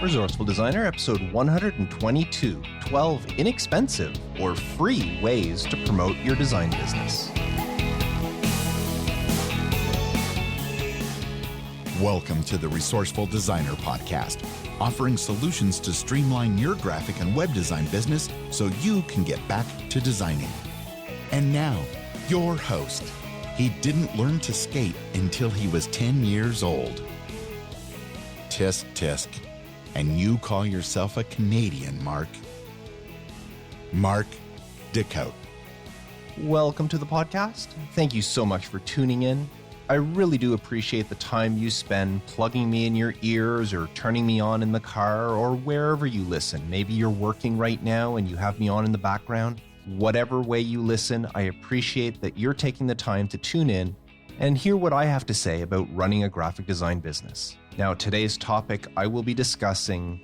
Resourceful Designer, episode 122, 12 inexpensive or free ways to promote your design business. Welcome to the Resourceful Designer Podcast, offering solutions to streamline your graphic and web design business so you can get back to designing. And now, your host. He didn't learn to skate until he was 10 years old. Tisk, tisk. And you call yourself a Canadian, Mark. Mark Decote. Welcome to the podcast. Thank you so much for tuning in. I really do appreciate the time you spend plugging me in your ears or turning me on in the car or wherever you listen. Maybe you're working right now and you have me on in the background. Whatever way you listen, I appreciate that you're taking the time to tune in and hear what I have to say about running a graphic design business. Now, today's topic, I will be discussing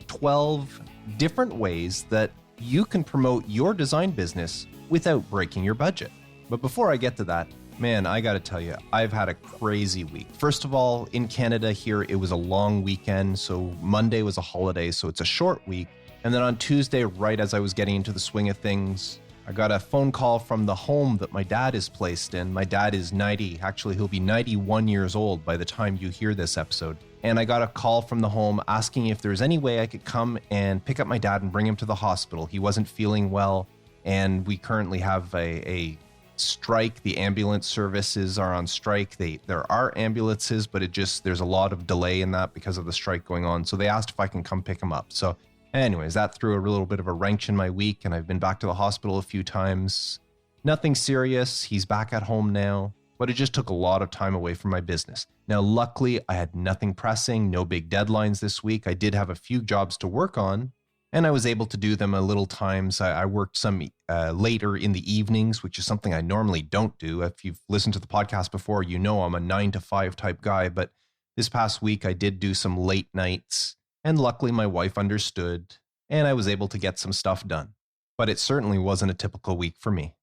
12 different ways that you can promote your design business without breaking your budget. But before I get to that, man, I got to tell you, I've had a crazy week. First of all, in Canada here, it was a long weekend. So Monday was a holiday, so it's a short week. And then on Tuesday, right as I was getting into the swing of things, I got a phone call from the home that my dad is placed in. My dad is 90. Actually, he'll be 91 years old by the time you hear this episode. And I got a call from the home asking if there's any way I could come and pick up my dad and bring him to the hospital. He wasn't feeling well, and we currently have a strike. The ambulance services are on strike. There are ambulances, but there's a lot of delay in that because of the strike going on. So they asked if I can come pick him up. So anyways, that threw a little bit of a wrench in my week, and I've been back to the hospital a few times. Nothing serious. He's back at home now, but it just took a lot of time away from my business. Now, luckily, I had nothing pressing, no big deadlines this week. I did have a few jobs to work on, and I was able to do them a little times. I worked some later in the evenings, which is something I normally don't do. If you've listened to the podcast before, you know I'm a 9 to 5 type guy, but this past week I did do some late nights. And luckily, my wife understood, and I was able to get some stuff done. But it certainly wasn't a typical week for me.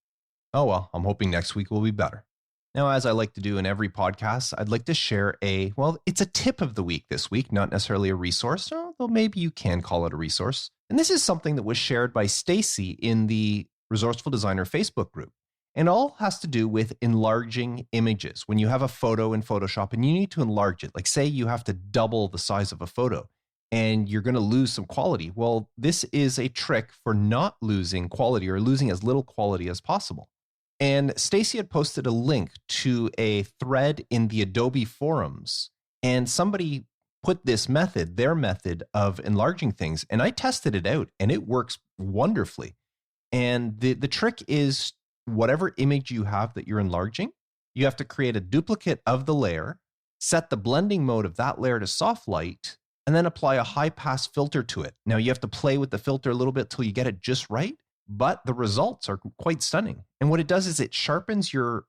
Oh well, I'm hoping next week will be better. Now, as I like to do in every podcast, I'd like to share it's a tip of the week this week, not necessarily a resource, although maybe you can call it a resource. And this is something that was shared by Stacy in the Resourceful Designer Facebook group. And all has to do with enlarging images. When you have a photo in Photoshop and you need to enlarge it, like say you have to double the size of a photo, and you're going to lose some quality. Well, this is a trick for not losing quality or losing as little quality as possible. And Stacy had posted a link to a thread in the Adobe forums, and somebody put this method, their method of enlarging things, and I tested it out, and it works wonderfully. And the trick is whatever image you have that you're enlarging, you have to create a duplicate of the layer, set the blending mode of that layer to soft light, and then apply a high pass filter to it. Now you have to play with the filter a little bit till you get it just right, but the results are quite stunning. And what it does is it sharpens your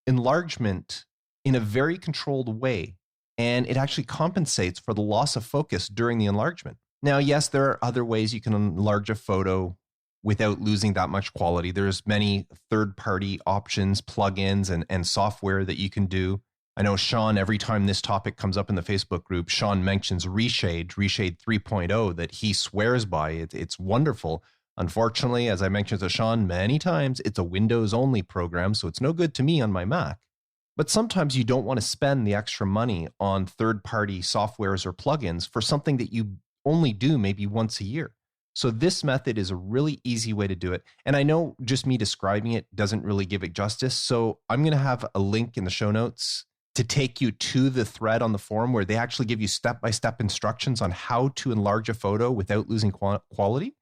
enlargement in a very controlled way, and it actually compensates for the loss of focus during the enlargement. Now, yes, there are other ways you can enlarge a photo without losing that much quality. There's many third-party options, plugins, and software that you can do. I know Sean, every time this topic comes up in the Facebook group, Sean mentions Reshade 3.0 that he swears by. It's wonderful. Unfortunately, as I mentioned to Sean many times, it's a Windows-only program, so it's no good to me on my Mac. But sometimes you don't want to spend the extra money on third-party softwares or plugins for something that you only do maybe once a year. So this method is a really easy way to do it. And I know just me describing it doesn't really give it justice, so I'm going to have a link in the show notes to take you to the thread on the forum where they actually give you step-by-step instructions on how to enlarge a photo without losing quality.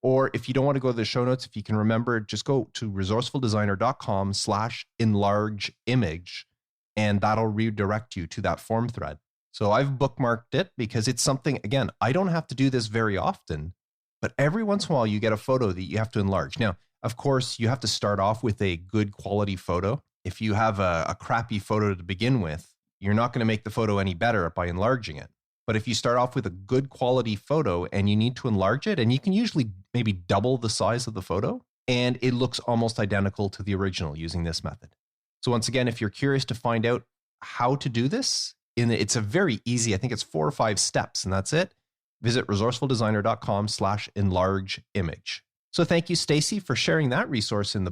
Or if you don't want to go to the show notes, if you can remember, just go to resourcefuldesigner.com/enlarge image, and that'll redirect you to that forum thread. So I've bookmarked it because it's something, again, I don't have to do this very often, but every once in a while you get a photo that you have to enlarge. Now, of course, you have to start off with a good quality photo. If you have a crappy photo to begin with, you're not going to make the photo any better by enlarging it. But if you start off with a good quality photo and you need to enlarge it, and you can usually maybe double the size of the photo, and it looks almost identical to the original using this method. So once again, if you're curious to find out how to do this, it's a very easy, I think it's 4 or 5 steps, and that's it. visit resourcefuldesigner.com/enlarge image. So thank you, Stacy, for sharing that resource in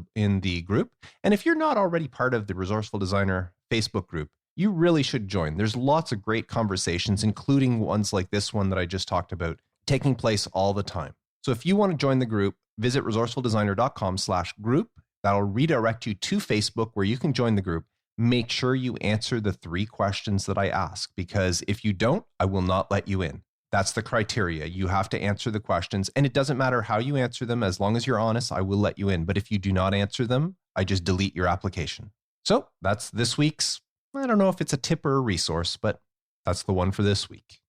the group. And if you're not already part of the Resourceful Designer Facebook group, you really should join. There's lots of great conversations, including ones like this one that I just talked about, taking place all the time. So if you want to join the group, visit resourcefuldesigner.com/group. That'll redirect you to Facebook where you can join the group. Make sure you answer the 3 questions that I ask, because if you don't, I will not let you in. That's the criteria. You have to answer the questions, and it doesn't matter how you answer them. As long as you're honest, I will let you in. But if you do not answer them, I just delete your application. So that's this week's, I don't know if it's a tip or a resource, but that's the one for this week.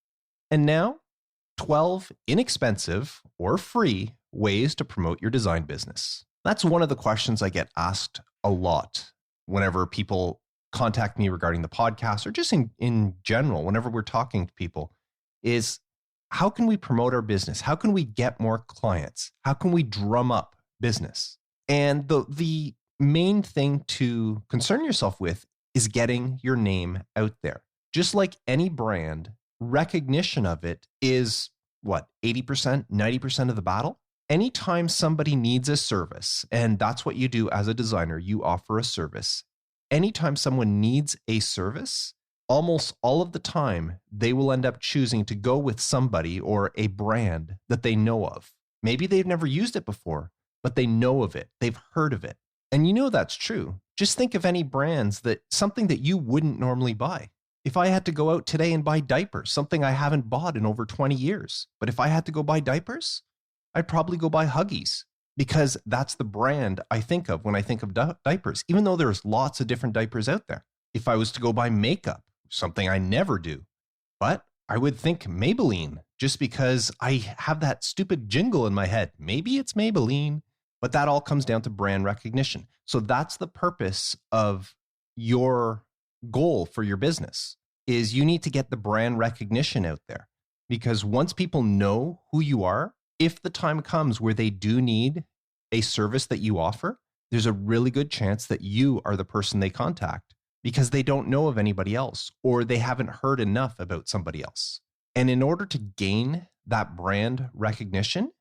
And now, 12 inexpensive or free ways to promote your design business. That's one of the questions I get asked a lot whenever people contact me regarding the podcast, or just in general, whenever we're talking to people, is how can we promote our business? How can we get more clients? How can we drum up business? And the main thing to concern yourself with is getting your name out there. Just like any brand, recognition of it is 80%, 90% of the battle? Anytime somebody needs a service, and that's what you do as a designer, you offer a service. Anytime someone needs a service, almost all of the time, they will end up choosing to go with somebody or a brand that they know of. Maybe they've never used it before, but they know of it. They've heard of it. And you know that's true. Just think of any brands something that you wouldn't normally buy. If I had to go out today and buy diapers, something I haven't bought in over 20 years, but if I had to go buy diapers, I'd probably go buy Huggies, because that's the brand I think of when I think of diapers, even though there's lots of different diapers out there. If I was to go buy makeup, something I never do, but I would think Maybelline, just because I have that stupid jingle in my head. Maybe it's Maybelline, but that all comes down to brand recognition. So that's the purpose of your goal for your business, is you need to get the brand recognition out there, because once people know who you are, if the time comes where they do need a service that you offer, there's a really good chance that you are the person they contact, because they don't know of anybody else, or they haven't heard enough about somebody else. And in order to gain that brand recognition,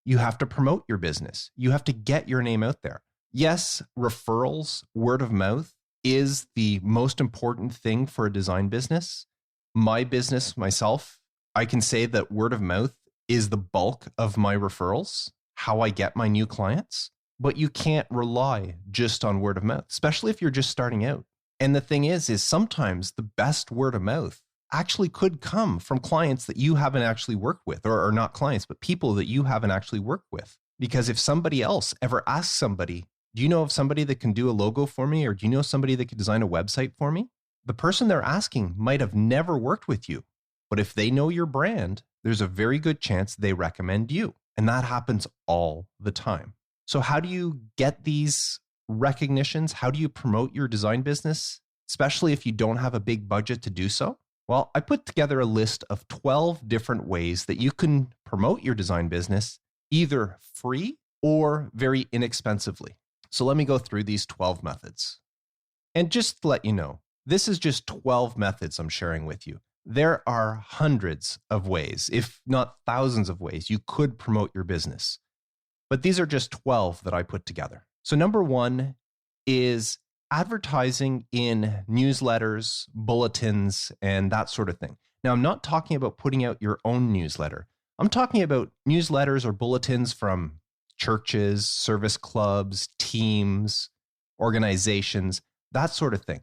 you have to promote your business. You have to get your name out there. Yes, referrals, word of mouth is the most important thing for a design business. My business, myself, I can say that word of mouth is the bulk of my referrals, how I get my new clients. But you can't rely just on word of mouth, especially if you're just starting out. And the thing is sometimes the best word of mouth actually could come from clients that you haven't actually worked with, or not clients, but people that you haven't actually worked with. Because if somebody else ever asks somebody, do you know of somebody that can do a logo for me? Or do you know somebody that can design a website for me? The person they're asking might have never worked with you. But if they know your brand, there's a very good chance they recommend you. And that happens all the time. So how do you get these recognitions? How do you promote your design business, especially if you don't have a big budget to do so? Well, I put together a list of 12 different ways that you can promote your design business, either free or very inexpensively. So let me go through these 12 methods. And just to let you know, this is just 12 methods I'm sharing with you. There are hundreds of ways, if not thousands of ways, you could promote your business. But these are just 12 that I put together. So number 1 is advertising in newsletters, bulletins, and that sort of thing. Now, I'm not talking about putting out your own newsletter. I'm talking about newsletters or bulletins from churches, service clubs, teams, organizations, that sort of thing.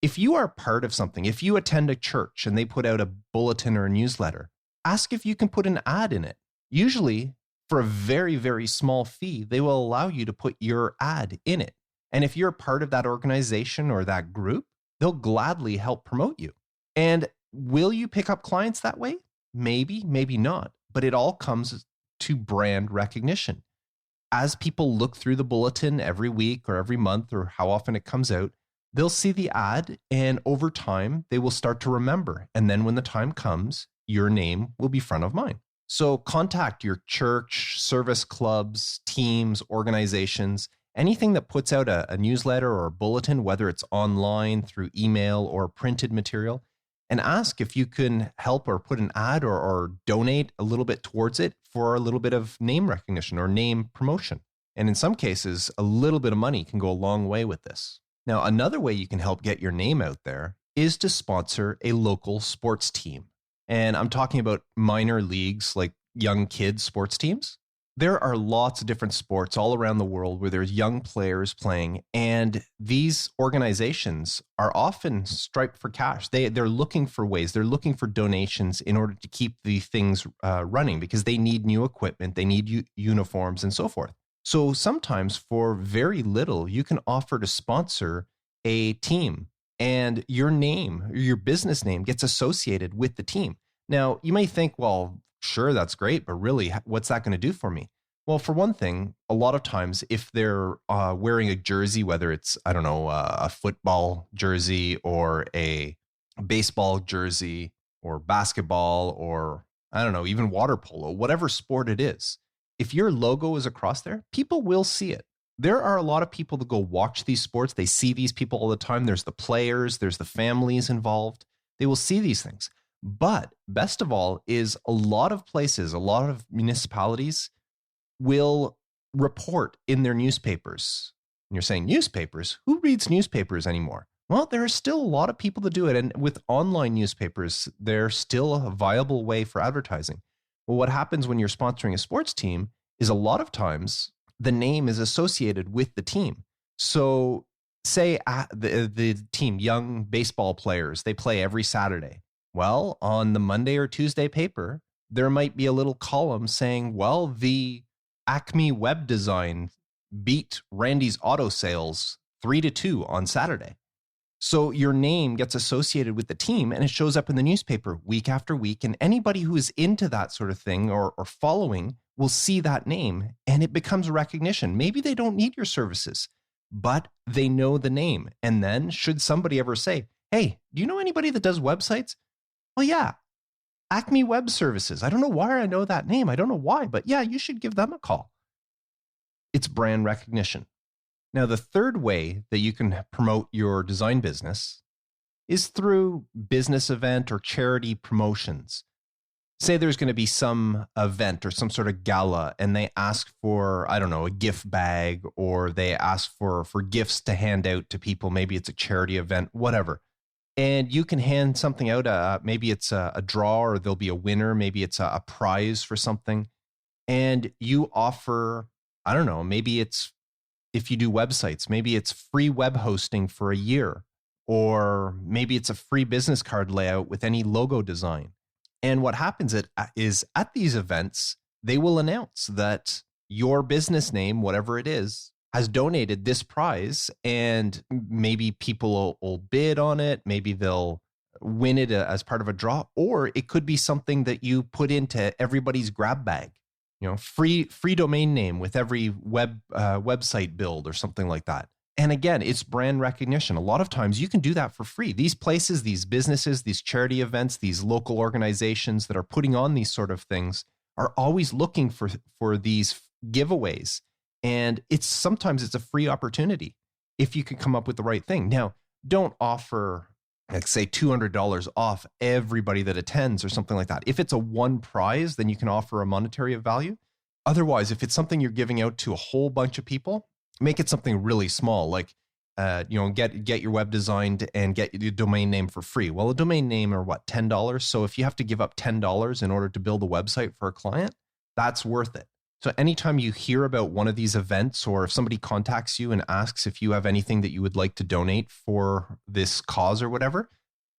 If you are part of something, if you attend a church and they put out a bulletin or a newsletter, ask if you can put an ad in it. Usually, for a very, very small fee, they will allow you to put your ad in it. And if you're part of that organization or that group, they'll gladly help promote you. And will you pick up clients that way? Maybe, maybe not. But it all comes to brand recognition. As people look through the bulletin every week or every month or how often it comes out, they'll see the ad, and over time, they will start to remember. And then when the time comes, your name will be front of mind. So contact your church, service clubs, teams, organizations, anything that puts out a newsletter or a bulletin, whether it's online, through email or printed material, and ask if you can help or put an ad or donate a little bit towards it for a little bit of name recognition or name promotion. And in some cases, a little bit of money can go a long way with this. Now, another way you can help get your name out there is to sponsor a local sports team. And I'm talking about minor leagues, like young kids sports teams. There are lots of different sports all around the world where there's young players playing, and these organizations are often striped for cash. They're looking for ways, they're looking for donations in order to keep the things running, because they need new equipment, they need uniforms and so forth. So sometimes for very little, you can offer to sponsor a team, and your name, your business name, gets associated with the team. Now, you may think, well, sure, that's great, but really, what's that going to do for me? Well, for one thing, a lot of times if they're wearing a jersey, whether it's, I don't know, a football jersey or a baseball jersey or basketball or, I don't know, even water polo, whatever sport it is, if your logo is across there, people will see it. There are a lot of people that go watch these sports. They see these people all the time. There's the players, there's the families involved. They will see these things. But best of all is a lot of places, a lot of municipalities will report in their newspapers. And you're saying newspapers? Who reads newspapers anymore? Well, there are still a lot of people that do it. And with online newspapers, they're still a viable way for advertising. Well, what happens when you're sponsoring a sports team is a lot of times the name is associated with the team. So say the team, young baseball players, they play every Saturday. Well, on the Monday or Tuesday paper, there might be a little column saying, well, the Acme web design beat Randy's auto sales 3-2 on Saturday. So your name gets associated with the team, and it shows up in the newspaper week after week. And anybody who is into that sort of thing or following will see that name, and it becomes recognition. Maybe they don't need your services, but they know the name. And then should somebody ever say, hey, do you know anybody that does websites? Well, yeah, Acme Web Services. I don't know why I know that name. I don't know why, but yeah, you should give them a call. It's brand recognition. Now, the third way that you can promote your design business is through business event or charity promotions. Say there's going to be some event or some sort of gala, and they ask for, I don't know, a gift bag, or they ask for gifts to hand out to people. Maybe it's a charity event, whatever. And you can hand something out. Maybe it's a draw, or there'll be a winner. Maybe it's a prize for something. And you offer, I don't know, maybe it's, if you do websites, maybe it's free web hosting for a year, or maybe it's a free business card layout with any logo design. And what happens is at these events, they will announce that your business name, whatever it is, has donated this prize, and maybe people will bid on it. Maybe they'll win it as part of a draw, or it could be something that you put into everybody's grab bag. You know, free domain name with every website build or something like that. And again, it's brand recognition. A lot of times you can do that for free. These places, these businesses, these charity events, these local organizations that are putting on these sort of things are always looking for these giveaways. And sometimes it's a free opportunity if you can come up with the right thing. Now, don't offer, like, say, $200 off everybody that attends or something like that. If it's a one prize, then you can offer a monetary value. Otherwise, if it's something you're giving out to a whole bunch of people, make it something really small, like get your web designed and get your domain name for free. Well, a domain name are what, $10? So if you have to give up $10 in order to build a website for a client, that's worth it. So anytime you hear about one of these events, or if somebody contacts you and asks if you have anything that you would like to donate for this cause or whatever,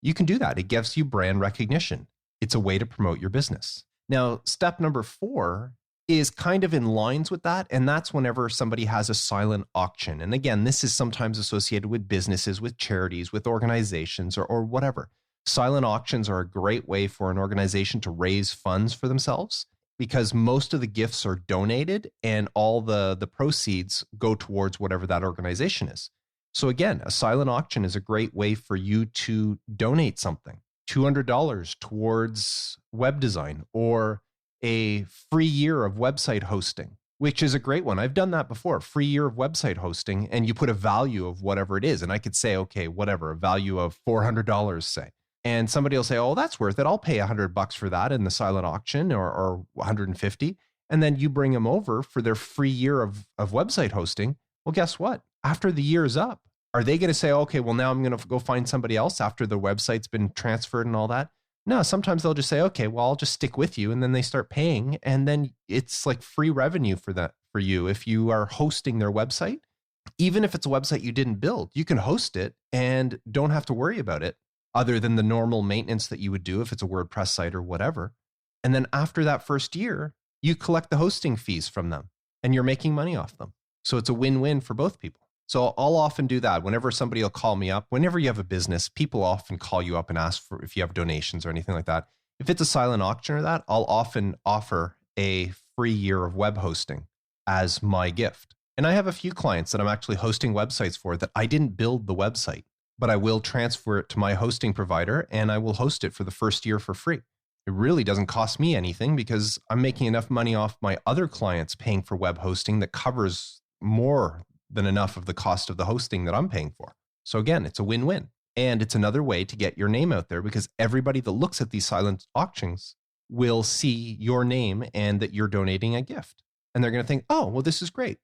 you can do that. It gives you brand recognition. It's a way to promote your business. Now, step number 4 is kind of in lines with that, and that's whenever somebody has a silent auction. And again, this is sometimes associated with businesses, with charities, with organizations, or whatever. Silent auctions are a great way for an organization to raise funds for themselves, because most of the gifts are donated and all the proceeds go towards whatever that organization is. So again, a silent auction is a great way for you to donate something, $200 towards web design, or a free year of website hosting, which is a great one. I've done that before, free year of website hosting, and you put a value of whatever it is. And I could say, okay, whatever, a value of $400, say. And somebody will say, oh, that's worth it. I'll pay $100 for that in the silent auction or 150. And then you bring them over for their free year of website hosting. Well, guess what? After the year is up, are they going to say, okay, well, now I'm going to go find somebody else after the website's been transferred and all that? No, sometimes they'll just say, okay, well, I'll just stick with you. And then they start paying. And then it's like free revenue for you. If you are hosting their website, even if it's a website you didn't build, you can host it and don't have to worry about it other than the normal maintenance that you would do if it's a WordPress site or whatever. And then after that first year, you collect the hosting fees from them and you're making money off them. So it's a win-win for both people. So I'll often do that. Whenever somebody will call me up, whenever you have a business, people often call you up and ask for if you have donations or anything like that. If it's a silent auction or that, I'll often offer a free year of web hosting as my gift. And I have a few clients that I'm actually hosting websites for that I didn't build the website, but I will transfer it to my hosting provider and I will host it for the first year for free. It really doesn't cost me anything because I'm making enough money off my other clients paying for web hosting that covers more than enough of the cost of the hosting that I'm paying for. So again, it's a win-win. And it's another way to get your name out there because everybody that looks at these silent auctions will see your name and that you're donating a gift. And they're going to think, oh, well, this is great.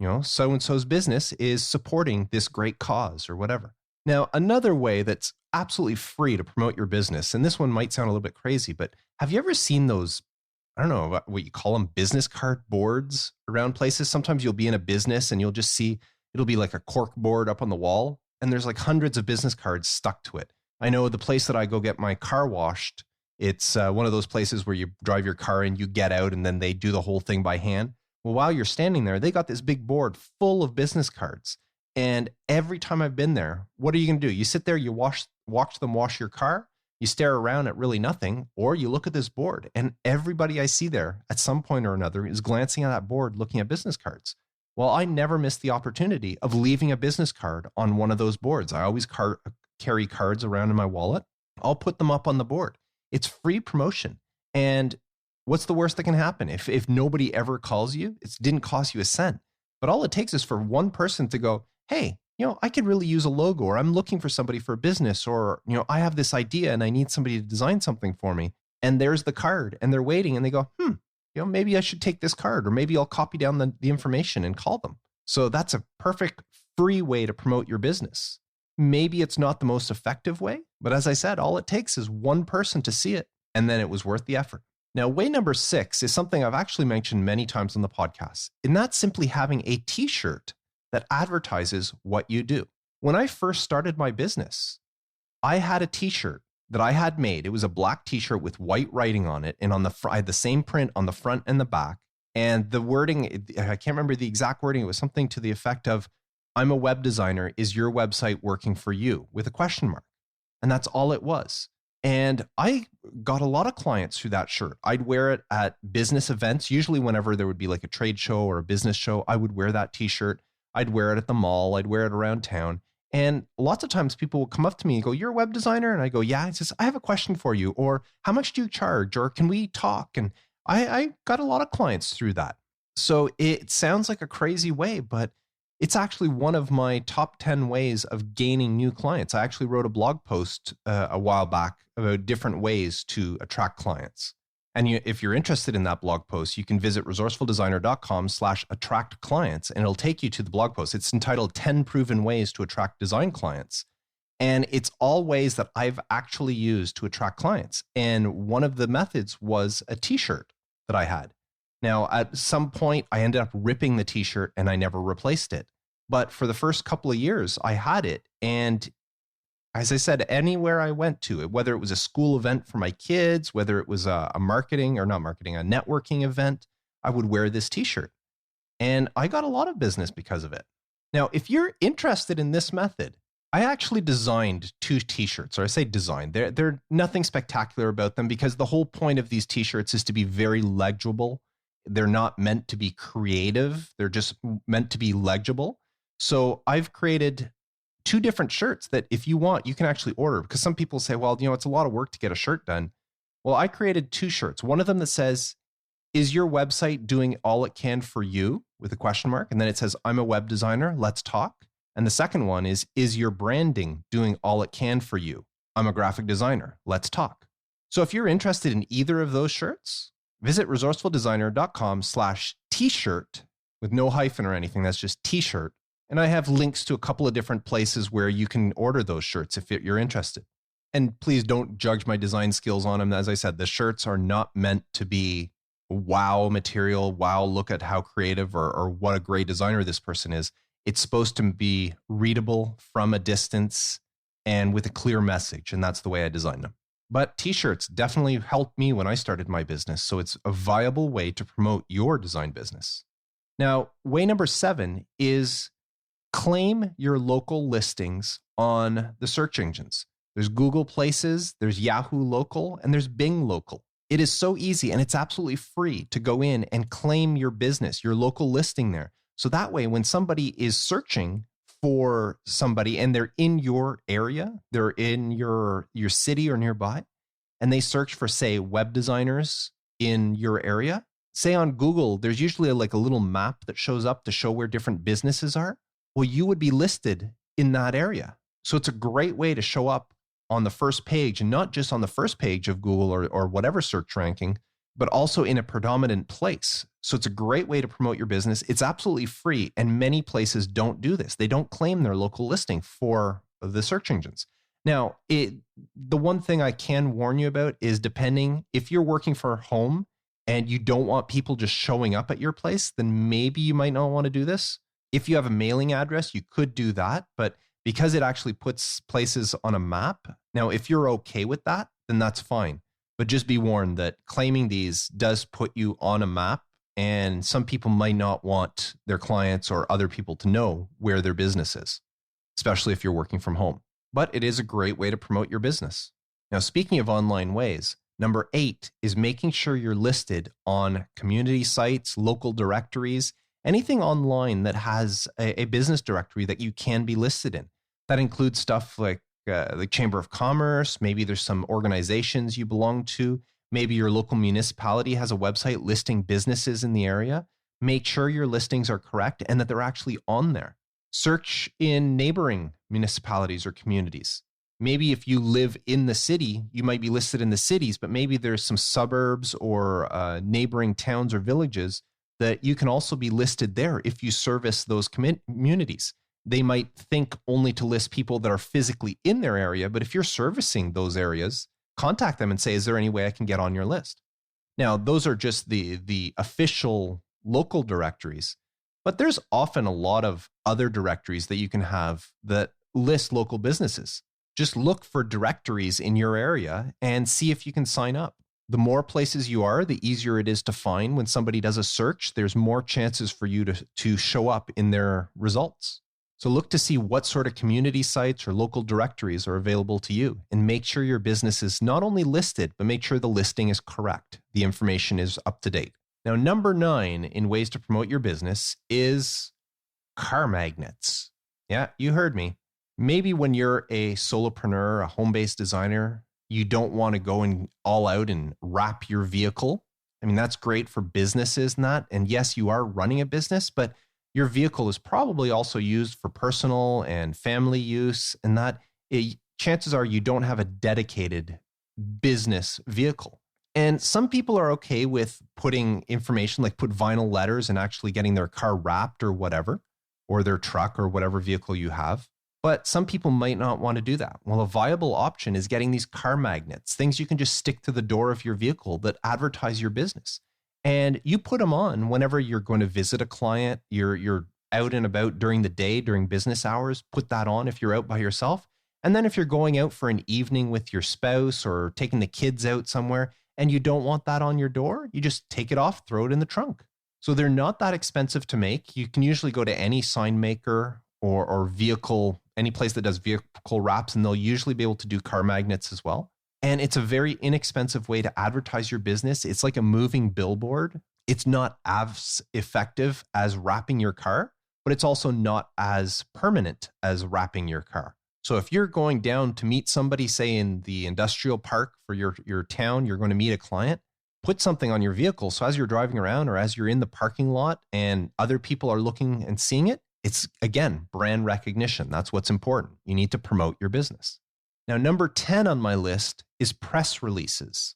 You know, so-and-so's business is supporting this great cause or whatever. Now, another way that's absolutely free to promote your business, and this one might sound a little bit crazy, but have you ever seen those, I don't know what you call them, business card boards around places? Sometimes you'll be in a business and you'll just see, it'll be like a cork board up on the wall, and there's like hundreds of business cards stuck to it. I know the place that I go get my car washed, it's one of those places where you drive your car and you get out and then they do the whole thing by hand. Well, while you're standing there, they got this big board full of business cards. And every time I've been there, what are you going to do? You sit there, you watch them wash your car, you stare around at really nothing, or you look at this board. And everybody I see there at some point or another is glancing at that board, looking at business cards. Well, I never miss the opportunity of leaving a business card on one of those boards. I always carry cards around in my wallet. I'll put them up on the board. It's free promotion. And what's the worst that can happen? If nobody ever calls you, it didn't cost you a cent. But all it takes is for one person to go, hey, you know, I could really use a logo, or I'm looking for somebody for a business, or, you know, I have this idea and I need somebody to design something for me. And there's the card and they're waiting and they go, you know, maybe I should take this card, or maybe I'll copy down the information and call them. So that's a perfect free way to promote your business. Maybe it's not the most effective way, but as I said, all it takes is one person to see it, and then it was worth the effort. Now, way number 6 is something I've actually mentioned many times on the podcast, and that's simply having a t-shirt that advertises what you do. When I first started my business, I had a t-shirt that I had made. It was a black t-shirt with white writing on it, and on the I had the same print on the front and the back. And the wording, I can't remember the exact wording. It was something to the effect of, I'm a web designer. Is your website working for you? With a question mark. And that's all it was. And I got a lot of clients through that shirt. I'd wear it at business events. Usually whenever there would be like a trade show or a business show, I would wear that t-shirt. I'd wear it at the mall. I'd wear it around town. And lots of times people will come up to me and go, you're a web designer? And I go, yeah. It says, I have a question for you. Or how much do you charge? Or can we talk? And I got a lot of clients through that. So it sounds like a crazy way, but it's actually one of my top 10 ways of gaining new clients. I actually wrote a blog post a while back about different ways to attract clients. And if you're interested in that blog post, you can visit resourcefuldesigner.com/attract clients, and it'll take you to the blog post. It's entitled 10 Proven Ways to Attract Design Clients. And it's all ways that I've actually used to attract clients. And one of the methods was a t-shirt that I had. Now, at some point, I ended up ripping the t-shirt and I never replaced it. But for the first couple of years, I had it. And as I said, anywhere I went to, whether it was a school event for my kids, whether it was a networking event, I would wear this t-shirt. And I got a lot of business because of it. Now, if you're interested in this method, I actually designed 2 t-shirts, or I say designed. They're nothing spectacular about them because the whole point of these t-shirts is to be very legible. They're not meant to be creative. They're just meant to be legible. So I've created 2 different shirts that if you want, you can actually order, because some people say, well, you know, it's a lot of work to get a shirt done. Well, I created 2 shirts. One of them that says, is your website doing all it can for you? With a question mark. And then it says, I'm a web designer. Let's talk. And the second one is your branding doing all it can for you? I'm a graphic designer. Let's talk. So if you're interested in either of those shirts, visit resourcefuldesigner.com/t-shirt with no hyphen or anything. That's just t-shirt. And I have links to a couple of different places where you can order those shirts if you're interested. And please don't judge my design skills on them. As I said, the shirts are not meant to be wow material, wow, look at how creative or what a great designer this person is. It's supposed to be readable from a distance and with a clear message. And that's the way I designed them. But t-shirts definitely helped me when I started my business. So it's a viable way to promote your design business. Now, way number 7 is claim your local listings on the search engines. There's Google Places, there's Yahoo Local, and there's Bing Local. It is so easy and it's absolutely free to go in and claim your business, your local listing there. So that way, when somebody is searching for somebody and they're in your area, they're in your city or nearby, and they search for, say, web designers in your area, say on Google, there's usually like a little map that shows up to show where different businesses are. Well, you would be listed in that area. So it's a great way to show up on the first page, and not just on the first page of Google or whatever search ranking, but also in a predominant place. So it's a great way to promote your business. It's absolutely free. And many places don't do this. They don't claim their local listing for the search engines. Now, the one thing I can warn you about is, depending, if you're working for home and you don't want people just showing up at your place, then maybe you might not want to do this. If you have a mailing address, you could do that. But because it actually puts places on a map, now, if you're okay with that, then that's fine. But just be warned that claiming these does put you on a map, and some people might not want their clients or other people to know where their business is, especially if you're working from home. But it is a great way to promote your business. Now, speaking of online ways, number 8 is making sure you're listed on community sites, local directories, anything online that has a business directory that you can be listed in. That includes stuff like the Chamber of Commerce. Maybe there's some organizations you belong to. Maybe your local municipality has a website listing businesses in the area. Make sure your listings are correct and that they're actually on there. Search in neighboring municipalities or communities. Maybe if you live in the city, you might be listed in the cities, but maybe there's some suburbs or neighboring towns or villages that you can also be listed there if you service those communities. They might think only to list people that are physically in their area, but if you're servicing those areas, contact them and say, is there any way I can get on your list? Now, those are just the official local directories, but there's often a lot of other directories that you can have that list local businesses. Just look for directories in your area and see if you can sign up. The more places you are, the easier it is to find. When somebody does a search, there's more chances for you to show up in their results. So look to see what sort of community sites or local directories are available to you, and make sure your business is not only listed, but make sure the listing is correct. The information is up to date. Now, number 9 in ways to promote your business is car magnets. Yeah, you heard me. Maybe when you're a solopreneur, a home-based designer, you don't want to go and all out and wrap your vehicle. I mean, that's great for businesses and that. And yes, you are running a business, but your vehicle is probably also used for personal and family use, and that chances are you don't have a dedicated business vehicle. And some people are okay with putting information, like put vinyl letters and actually getting their car wrapped or whatever, or their truck or whatever vehicle you have. But some people might not want to do that. Well, a viable option is getting these car magnets, things you can just stick to the door of your vehicle that advertise your business. And you put them on whenever you're going to visit a client, you're out and about during the day, during business hours, put that on if you're out by yourself. And then if you're going out for an evening with your spouse or taking the kids out somewhere and you don't want that on your door, you just take it off, throw it in the trunk. So they're not that expensive to make. You can usually go to any sign maker or vehicle, any place that does vehicle wraps, and they'll usually be able to do car magnets as well. And it's a very inexpensive way to advertise your business. It's like a moving billboard. It's not as effective as wrapping your car, but it's also not as permanent as wrapping your car. So if you're going down to meet somebody, say in the industrial park for your town, you're going to meet a client, put something on your vehicle. So as you're driving around or as you're in the parking lot and other people are looking and seeing it, it's, again, brand recognition. That's what's important. You need to promote your business. Now, number 10 on my list is press releases.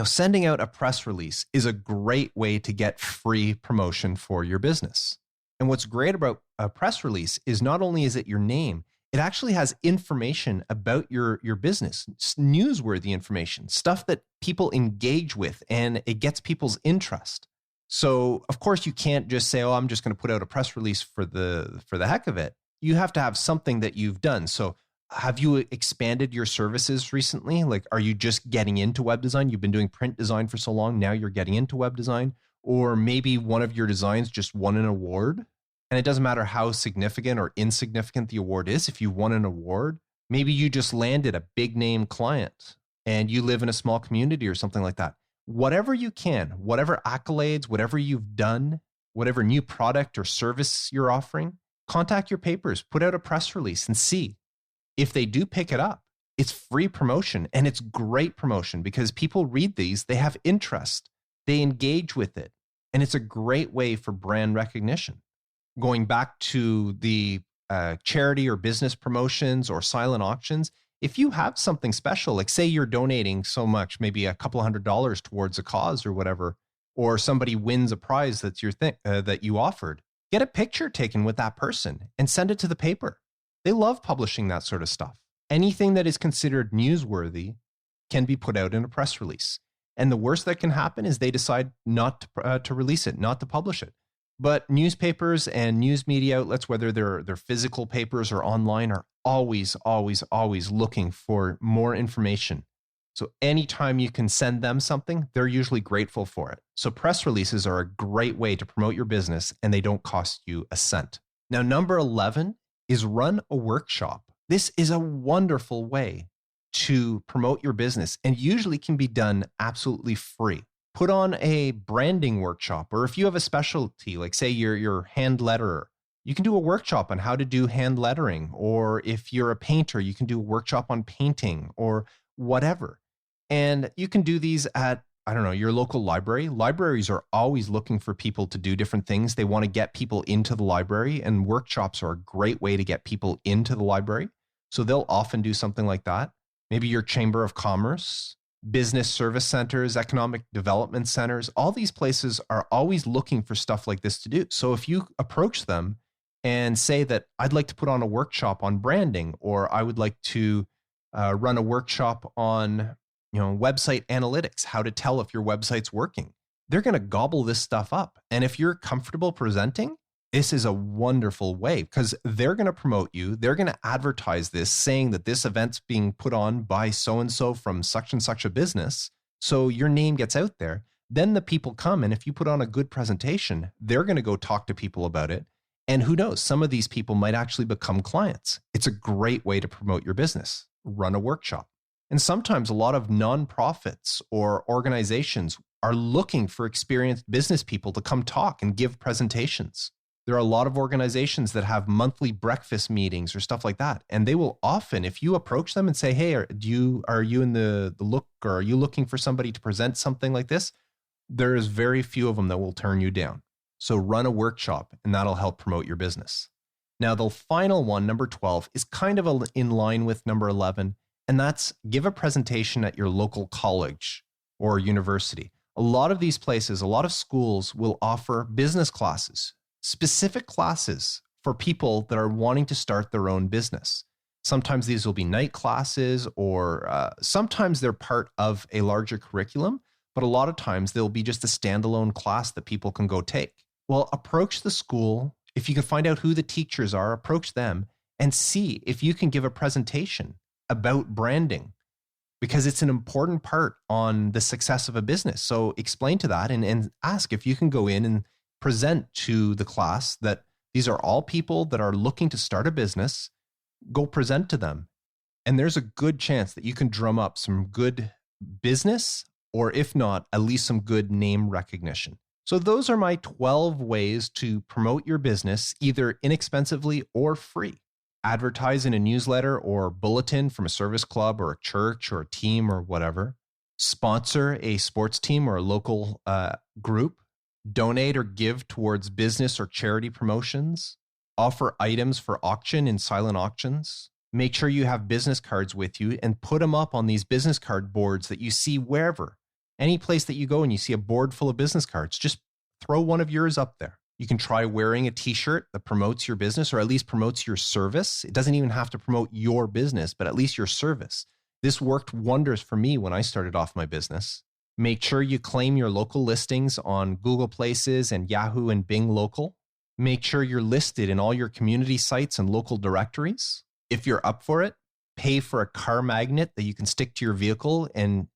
Sending out a press release is a great way to get free promotion for your business. And what's great about a press release is not only is it your name, it actually has information about your business, newsworthy information, stuff that people engage with, and it gets people's interest. So, of course, you can't just say, "Oh, I'm just going to put out a press release for the heck of it." You have to have something that you've done. So, have you expanded your services recently? Like, are you just getting into web design? You've been doing print design for so long, now you're getting into web design. Or maybe one of your designs just won an award. And it doesn't matter how significant or insignificant the award is. If you won an award, maybe you just landed a big name client and you live in a small community or something like that. Whatever you can, whatever accolades, whatever you've done, whatever new product or service you're offering, contact your papers, put out a press release and see. If they do pick it up, it's free promotion, and it's great promotion because people read these, they have interest, they engage with it, and it's a great way for brand recognition. Going back to the charity or business promotions or silent auctions, if you have something special, like say you're donating so much, maybe a couple $100 towards a cause or whatever, or somebody wins a prize that's your thing that you offered, get a picture taken with that person and send it to the paper. They love publishing that sort of stuff. Anything that is considered newsworthy can be put out in a press release. And the worst that can happen is they decide not to release it, not to publish it. But newspapers and news media outlets, whether they're physical papers or online, are always looking for more information. So anytime you can send them something, they're usually grateful for it. So press releases are a great way to promote your business, and they don't cost you a cent. Now, number 11 is run a workshop. This is a wonderful way to promote your business and usually can be done absolutely free. Put on a branding workshop, or if you have a specialty, like say you're hand letterer, you can do a workshop on how to do hand lettering. Or if you're a painter, you can do a workshop on painting or whatever. And you can do these at, I don't know, your local library. Libraries are always looking for people to do different things. They want to get people into the library, and workshops are a great way to get people into the library. So they'll often do something like that. Maybe your Chamber of Commerce, business service centers, economic development centers, all these places are always looking for stuff like this to do. So if you approach them and say that I'd like to put on a workshop on branding, or I would like to run a workshop on website analytics, how to tell if your website's working, they're going to gobble this stuff up. And if you're comfortable presenting, this is a wonderful way because they're going to promote you. They're going to advertise this, saying that this event's being put on by so-and-so from such and such a business. So your name gets out there. Then the people come, and if you put on a good presentation, they're going to go talk to people about it. And who knows, some of these people might actually become clients. It's a great way to promote your business. Run a workshop. And sometimes a lot of nonprofits or organizations are looking for experienced business people to come talk and give presentations. There are a lot of organizations that have monthly breakfast meetings or stuff like that. And they will often, if you approach them and say, hey, are you in the look, or are you looking for somebody to present something like this? There's very few of them that will turn you down. So run a workshop, and that'll help promote your business. Now, the final one, number 12, is kind of in line with number 11. And that's give a presentation at your local college or university. A lot of these places, a lot of schools will offer business classes, specific classes for people that are wanting to start their own business. Sometimes these will be night classes, or sometimes they're part of a larger curriculum, but a lot of times they'll be just a standalone class that people can go take. Well, approach the school. If you can find out who the teachers are, approach them and see if you can give a presentation about branding, because it's an important part on the success of a business. So explain to that and ask if you can go in and present to the class that these are all people that are looking to start a business. Go present to them. And there's a good chance that you can drum up some good business, or if not, at least some good name recognition. So those are my 12 ways to promote your business, either inexpensively or free. Advertise in a newsletter or bulletin from a service club or a church or a team or whatever. Sponsor a sports team or a local group. Donate or give towards business or charity promotions. Offer items for auction in silent auctions. Make sure you have business cards with you and put them up on these business card boards that you see wherever. Any place that you go and you see a board full of business cards, just throw one of yours up there. You can try wearing a t-shirt that promotes your business or at least promotes your service. It doesn't even have to promote your business, but at least your service. This worked wonders for me when I started off my business. Make sure you claim your local listings on Google Places and Yahoo and Bing Local. Make sure you're listed in all your community sites and local directories. If you're up for it, pay for a car magnet that you can stick to your vehicle and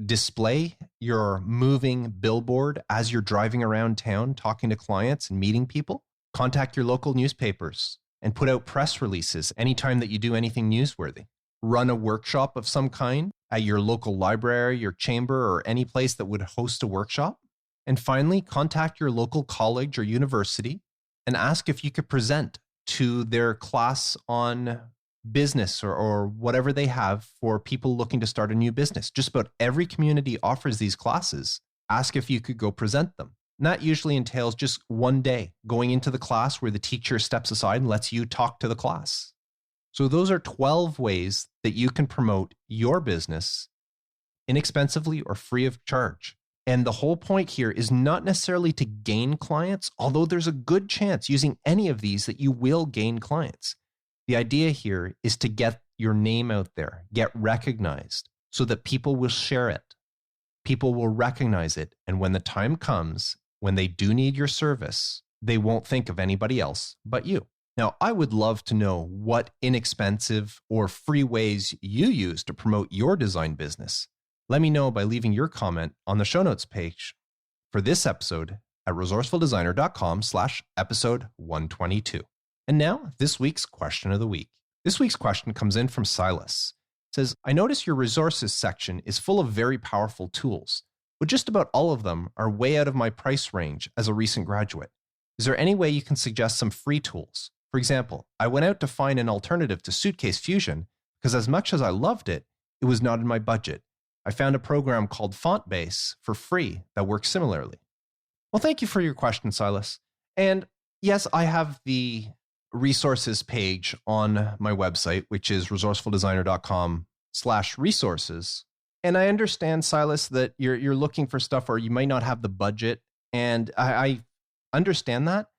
display your moving billboard as you're driving around town talking to clients and meeting people. Contact your local newspapers and put out press releases anytime that you do anything newsworthy. Run a workshop of some kind at your local library, your chamber, or any place that would host a workshop. And finally, contact your local college or university and ask if you could present to their class on business or whatever they have for people looking to start a new business. Just about every community offers these classes. Ask if you could go present them. And that usually entails just one day going into the class where the teacher steps aside and lets you talk to the class. So those are 12 ways that you can promote your business inexpensively or free of charge. And the whole point here is not necessarily to gain clients, although there's a good chance using any of these that you will gain clients. The idea here is to get your name out there, get recognized so that people will share it. People will recognize it. And when the time comes, when they do need your service, they won't think of anybody else but you. Now, I would love to know what inexpensive or free ways you use to promote your design business. Let me know by leaving your comment on the show notes page for this episode at resourcefuldesigner.com/episode 122. And now, this week's question of the week. This week's question comes in from Silas. It says, I notice your resources section is full of very powerful tools, but just about all of them are way out of my price range as a recent graduate. Is there any way you can suggest some free tools? For example, I went out to find an alternative to Suitcase Fusion because as much as I loved it, it was not in my budget. I found a program called FontBase for free that works similarly. Well, thank you for your question, Silas. And yes, I have the resources page on my website, which is resourcefuldesigner.com/resources. And I understand, Silas, that you're looking for stuff or you might not have the budget. And I understand that.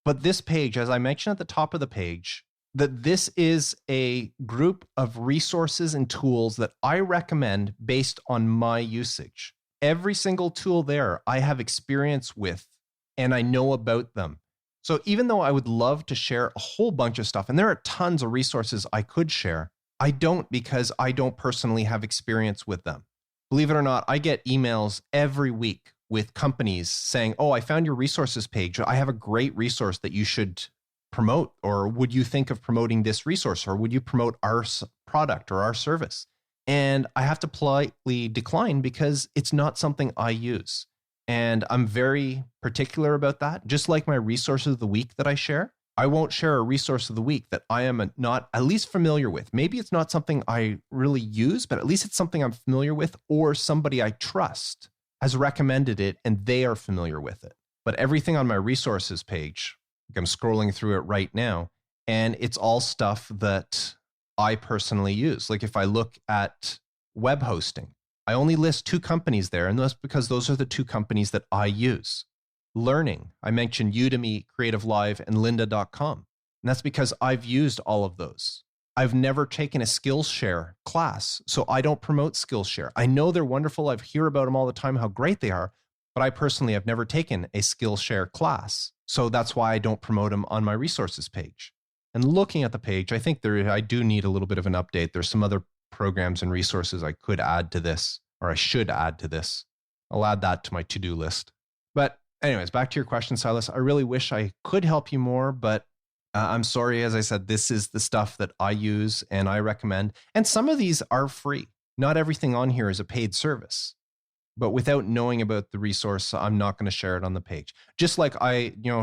But this page, as I mentioned at the top of the page, that this is a group of resources and tools that I recommend based on my usage. Every single tool there I have experience with and I know about them. So even though I would love to share a whole bunch of stuff, and there are tons of resources I could share, I don't because I don't personally have experience with them. Believe it or not, I get emails every week with companies saying, oh, I found your resources page. I have a great resource that you should promote, or would you think of promoting this resource, or would you promote our product or our service? And I have to politely decline because it's not something I use. And I'm very particular about that. Just like my resource of the week that I share, I won't share a resource of the week that I am not at least familiar with. Maybe it's not something I really use, but at least it's something I'm familiar with, or somebody I trust has recommended it and they are familiar with it. But everything on my resources page, I'm scrolling through it right now, and it's all stuff that I personally use. Like if I look at web hosting, I only list 2 companies there, and that's because those are the 2 companies that I use. Learning, I mentioned Udemy, Creative Live, and lynda.com. And that's because I've used all of those. I've never taken a Skillshare class, so I don't promote Skillshare. I know they're wonderful. I hear about them all the time, how great they are, but I personally have never taken a Skillshare class. So that's why I don't promote them on my resources page. And looking at the page, I think I do need a little bit of an update. There's some other programs and resources I could add to this, or I should add to this. I'll add that to my to-do list. But anyways, back to your question, Silas. I really wish I could help you more, but I'm sorry. As I said, this is the stuff that I use and I recommend. And some of these are free. Not everything on here is a paid service. But without knowing about the resource, I'm not going to share it on the page. Just like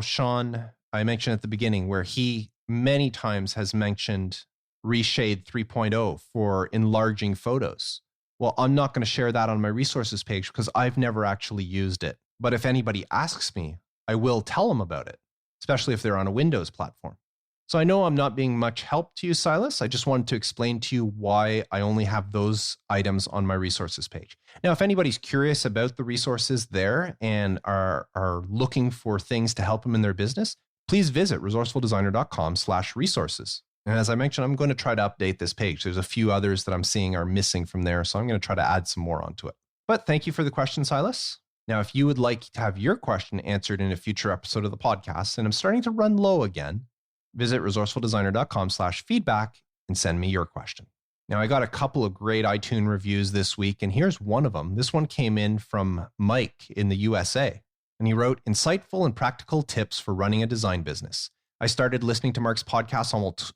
Sean, I mentioned at the beginning, where he many times has mentioned Reshade 3.0 for enlarging photos. Well, I'm not going to share that on my resources page because I've never actually used it. But if anybody asks me, I will tell them about it, especially if they're on a Windows platform. So I know I'm not being much help to you, Silas. I just wanted to explain to you why I only have those items on my resources page. Now, if anybody's curious about the resources there and are looking for things to help them in their business, please visit resourcefuldesigner.com/resources. And as I mentioned, I'm going to try to update this page. There's a few others that I'm seeing are missing from there, so I'm going to try to add some more onto it. But thank you for the question, Silas. Now, if you would like to have your question answered in a future episode of the podcast, and I'm starting to run low again, visit resourcefuldesigner.com/feedback and send me your question. Now, I got a couple of great iTunes reviews this week, and here's one of them. This one came in from Mike in the USA, and he wrote, "Insightful and practical tips for running a design business. I started listening to Mark's podcast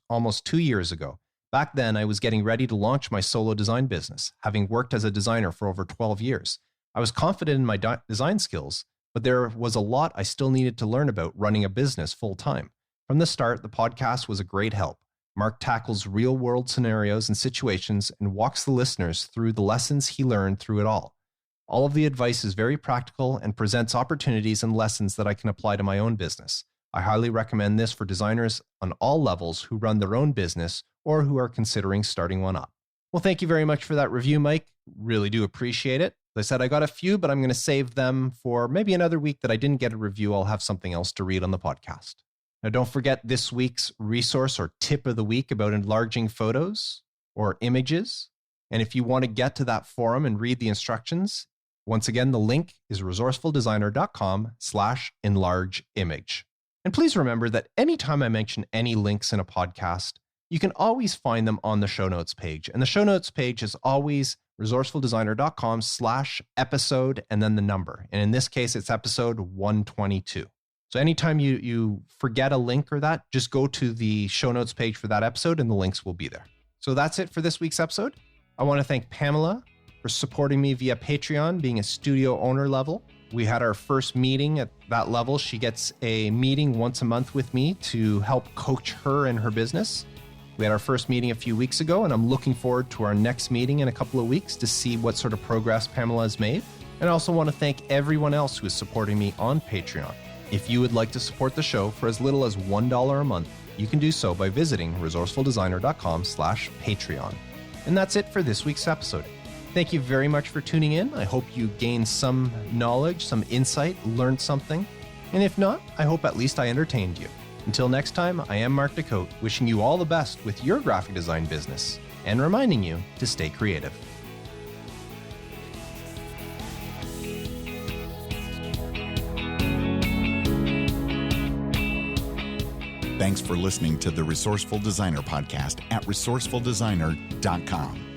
almost 2 years ago. Back then, I was getting ready to launch my solo design business, having worked as a designer for over 12 years. I was confident in my design skills, but there was a lot I still needed to learn about running a business full time. From the start, the podcast was a great help. Mark tackles real-world scenarios and situations and walks the listeners through the lessons he learned through it all. All of the advice is very practical and presents opportunities and lessons that I can apply to my own business. I highly recommend this for designers on all levels who run their own business or who are considering starting one up." Well, thank you very much for that review, Mike. Really do appreciate it. As I said, I got a few, but I'm going to save them for maybe another week that I didn't get a review. I'll have something else to read on the podcast. Now, don't forget this week's resource or tip of the week about enlarging photos or images. And if you want to get to that forum and read the instructions, once again, the link is resourcefuldesigner.com/enlargeimage. And please remember that anytime I mention any links in a podcast, you can always find them on the show notes page. And the show notes page is always resourcefuldesigner.com/episode and then the number. And in this case, it's episode 122. So anytime you forget a link or that, just go to the show notes page for that episode and the links will be there. So that's it for this week's episode. I want to thank Pamela for supporting me via Patreon, being a studio owner level. We had our first meeting at that level. She gets a meeting once a month with me to help coach her and her business. We had our first meeting a few weeks ago, and I'm looking forward to our next meeting in a couple of weeks to see what sort of progress Pamela has made. And I also want to thank everyone else who is supporting me on Patreon. If you would like to support the show for as little as $1 a month, you can do so by visiting resourcefuldesigner.com/Patreon. And that's it for this week's episode. Thank you very much for tuning in. I hope you gained some knowledge, some insight, learned something. And if not, I hope at least I entertained you. Until next time, I am Mark Decote, wishing you all the best with your graphic design business and reminding you to stay creative. Thanks for listening to the Resourceful Designer podcast at resourcefuldesigner.com.